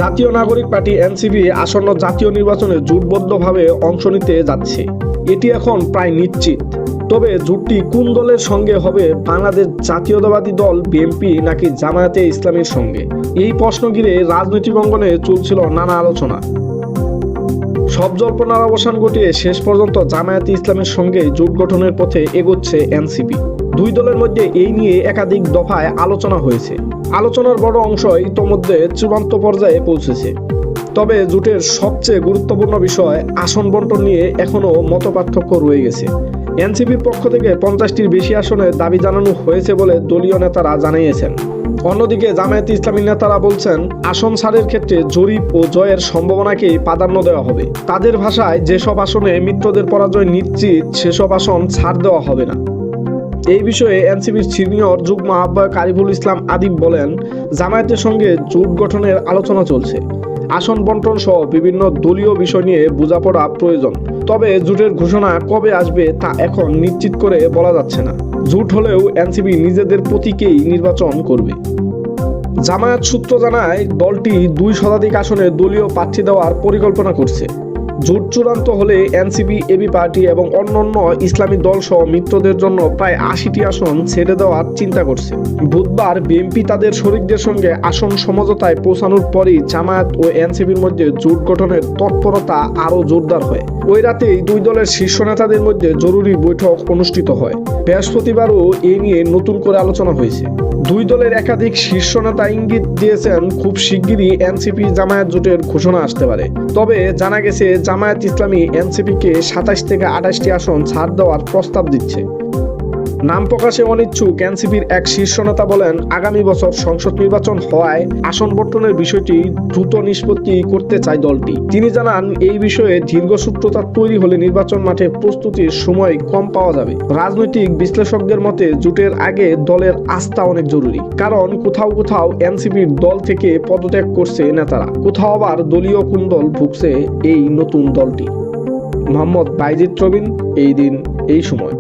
জাতীয় নাগরিক party NCP আসন্ন জাতীয় নির্বাচনে জোটবদ্ধভাবে অংশ নিতে যাচ্ছে, এটি এখন প্রায় নিশ্চিত। তবে জোটটি কোন দলের সঙ্গে হবে, বাংলাদেশ জাতীয়তাবাদী দল বিএনপি নাকি জামায়াতে ইসলামীর সঙ্গে, এই প্রশ্ন ঘিরে রাজনৈতিক অঙ্গনে চলছিল নানা আলোচনা। সব জল্পনার অবসান ঘটিয়ে শেষ পর্যন্ত জামায়াতে ইসলামের সঙ্গে জোট গঠনের পথে এগোচ্ছে এনসিপি। দুই দলের মধ্যে এই নিয়ে একাধিক দফায় আলোচনা হয়েছে। আলোচনার বড় অংশ ইতোমধ্যে চূড়ান্ত পর্যায়ে পৌঁছেছে। তবে জোটের সবচেয়ে গুরুত্বপূর্ণ বিষয় আসন বণ্টন নিয়ে এখনও মতপার্থক্য রয়ে গেছে। এনসিপির পক্ষ থেকে 50টির বেশি আসনের দাবি জানানো হয়েছে বলে দলীয় নেতারা জানিয়েছেন। অন্যদিকে জামায়াতে ইসলামীর নেতারা বলছেন, আসন ছাড়ের ক্ষেত্রে জরিপ ও জয়ের সম্ভাবনাকেই প্রাধান্য দেওয়া হবে। তাদের ভাষায়, যেসব আসনে মিত্রদের পরাজয় নিশ্চিত সেসব আসন ছাড় দেওয়া হবে না। এই বিষয়ে এনসিপির সিনিয়র যুগ্ম আহ্বায়ক আরিফুল ইসলাম আদিব বলেন, জামায়াতের সঙ্গে জোট গঠনের আলোচনা চলছে। আসন বণ্টন সহ বিভিন্ন দলীয় বিষয় নিয়ে বোঝাপড়া প্রয়োজন। তবে জোটের ঘোষণা কবে আসবে তা এখন নিশ্চিত করে বলা যাচ্ছে না। জোট হলেও এনসিপি নিজেদের প্রতীকেই নির্বাচন করবে। জামায়াত সূত্র জানায়, দলটি 2 শতাধিক আসনে দলীয় প্রার্থী দেওয়ার পরিকল্পনা করছে। জোট চূড়ান্ত হলে এনসিপি, এবি পার্টি এবং অন্যান্য ইসলামী দল সহ মিত্রদের জন্য প্রায় 80টি আসন ছেড়ে দেওয়ার চিন্তা করছে। বুধবার বিএনপি তাদের শরিকদের সঙ্গে আসন সমঝোতায় পৌঁছানোর পরই জামায়াত ও এনসিপির মধ্যে জোট গঠনের তৎপরতা আরও জোরদার হয়। ওই রাতেই দুই দলের শীর্ষ নেতাদের মধ্যে জরুরি বৈঠক অনুষ্ঠিত হয়। বৃহস্পতিবারও এ নিয়ে নতুন করে আলোচনা হয়েছে। দুই দলের একাধিক শীর্ষ নেতা ইঙ্গিত দিয়েছেন, খুব শিগগিরই এনসিপি জামায়াত জোটের ঘোষণা আসতে পারে। তবে জানা গেছে, জামায়াত ইসলামী এনসিপিকে 27 থেকে 28টি আসন ছাড় দেওয়ার প্রস্তাব দিচ্ছে। নাম প্রকাশে অনিচ্ছুক এনসিপির এক শীর্ষ নেতা বলেন, আগামী বছর সংসদ নির্বাচন হওয়ায় আসন বণ্টনের বিষয়টি দ্রুত নিষ্পত্তি করতে চায় দলটি। তিনি জানান, এই বিষয়ে দীর্ঘসূত্রতা তৈরি হলে নির্বাচন মাঠে প্রস্তুতির সময় কম পাওয়া যাবে। রাজনৈতিক বিশ্লেষকদের মতে, জোটের আগে দলের আস্থা অনেক জরুরি। কারণ কোথাও কোথাও এনসিপির দল থেকে পদত্যাগ করছে নেতারা, কোথাও আবার দলীয় কুন্দল ভুগছে এই নতুন দলটি। মোহাম্মদ বাইজিদ প্রবীণ, এই দিন এই সময়।